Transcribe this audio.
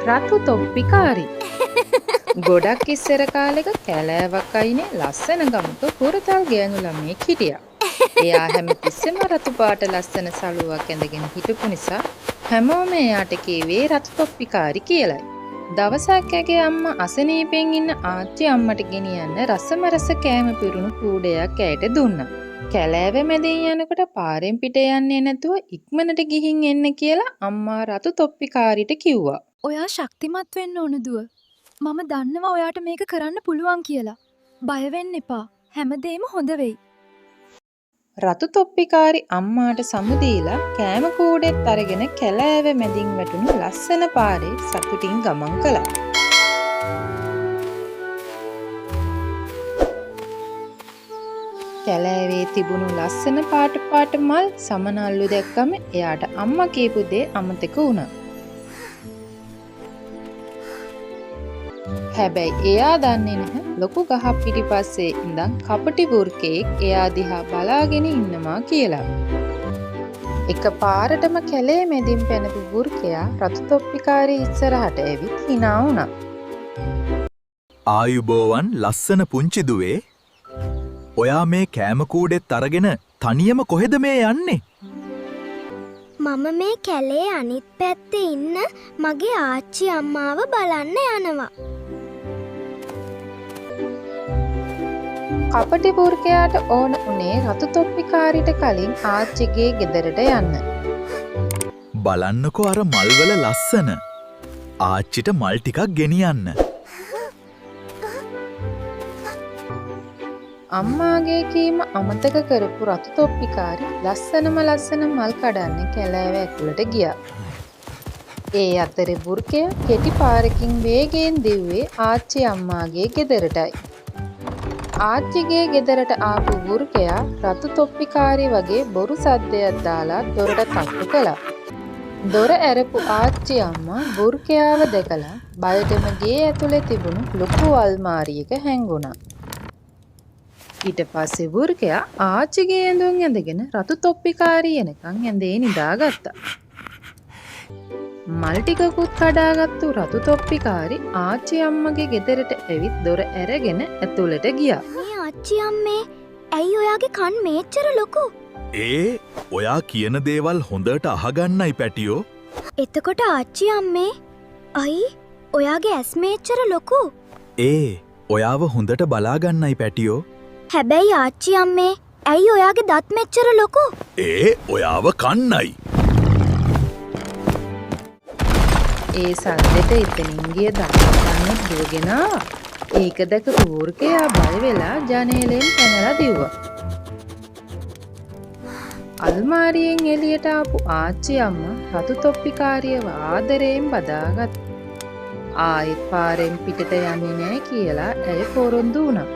රතු තොප්පිකාරි. ගොඩක් ඉස්සර කාලෙක කැලෑවක් අයිනේ ලස්සන ගමක හුරතල් ගෑනු ළමයෙක් හිටියා. එයා හැමතිස්සෙම රතු පාට ලස්සන සලුවක් ඇඳගෙන හිටපු නිසා හැමෝම එයාට කීවේ රතු තොප්පිකාරි කියලයි. දවසක් ඇගේ අම්මා අසනීපෙන් ඉන්න ආච්චි අම්මට ගෙනියන්න රසම රස කෑම පිරුණු කූඩයක් ඇයට දුන්නා. කැලෑව මැදින් යනකොට පාරෙන් පිට යන්නේ නැතුව ඉක්මනට ගිහින් එන්න කියලා අම්මා රතු තොප්පිකාරිට කිව්වා. ඔයා ශක්තිමත් වෙන්න ඕන දුව. මම දන්නවා ඔයාට මේක කරන්න පුළුවන් කියලා. බය වෙන්න එපා. හැමදේම හොඳ වෙයි. රතු තොප්පිකාරි අම්මාට සමුදීලා කෑම කූඩෙත් අරගෙන කැලෑව මැදින් වැටුණු ලස්සන පාරේ සතුටින් ගමන් කළා. කැලෑවේ තිබුණු ලස්සන පාට මල් සමනල්ලු දැක්කම එයාට අම්මා කියපු දේ අමතක වුණා. හැබැයි එයා දන්නේ නැහැ ලොකු ගහක් පිටිපස්සේ ඉඳන් කපටි වෘකෙක් එයා දිහා බලාගෙන ඉන්නවා කියලා. එක පාරටම කැලේ මැදින් පැනපු වෘකයා රතු තොප්පිකාරී ඉස්සරහට ඇවිත් hina වුණා. ආයුබෝවන් ලස්සන පුංචි දුවේ. ඔයා මේ කෑම කූඩෙත් අරගෙන තනියම කොහෙද මේ යන්නේ? මම මේ කැලේ අනිත් පැත්තේ ඉන්න මගේ ආච්චි අම්මාව බලන්න යනවා. කපටි වෘකයාට ඕන උනේ රතු තොප්පිකාරිට කලින් ආච්චිගේ ගෙදරට යන්න. බලන්නකෝ අර මල්වල ලස්සන. ආච්චිට මල් ටිකක් ගෙනියන්න. අම්මාගේ කීම අමතක කරපු රතු තොප්පිකාරි ලස්සන මල් කඩන්න කැලෑව ඇතුළට ගියා. ඒ අතරේ වෘකයා කෙටි පාරකින් වේගයෙන් දිව්වේ ආච්චි අම්මාගේ ගෙදරටයි. ආච්චිගේ ගෙදරට ආපු වෘකයා රතු තොප්පිකාරි වගේ බොරු සද්දයක් දාලා දොරට තට්ටු කළා. දොර ඇරපු ආච්චි අම්මා වෘකයාව දැකලා බයටම ගේ ඇතුලේ තිබුණු ලොකු අල්මාරියක හැංගුණා. ඊට පස්සේ වෘකයා ආච්චිගේ ඇඳුම් ඇඳගෙන රතු තොප්පිකාරී එනකන් ඇඳේ නිදාගත්තා. මල් ටිකකුත් කඩාගත්තු රතු තොප්පිකාරි ආච්චි අම්මගේ ගෙදරට ඇවිත් දොර ඇරගෙන ඇතුළට ගියා. මේ ආච්චි අම්මේ ඇයි ඔයාගේ කන් මේච්චර ලොකු? ඔයා කියන දේවල් හොඳට අහගන්නයි පැටියෝ. එතකොට ආච්චි අම්මේ අයි ඔයාගේ ඇස් මේච්චර ලොකු? ඔයාව හොඳට බලාගන්නයි පැටියෝ. හැබැයි ආච්චි අම්මේ ඇයි ඔයාගේ දත් මෙච්චර ලොකු? ඔයාව කන්නයි. ඒ සද්දෙට එතනින් ගිය දක්වන්නත් දුවගෙන ආවා. ඒක දැකපු වෘකයා බය වෙලා ජනේලෙන් පැනලා දිව්වා. අල්මාරියෙන් එළියට ආපු ආච්චි අම්මා රතු තොප්පිකාරියව ආදරයෙන් බදාගත්තා. ආයෙත් පාරෙන් පිටට යන්නේ නැහැ කියලා ඇය පොරොන්දු වුණා.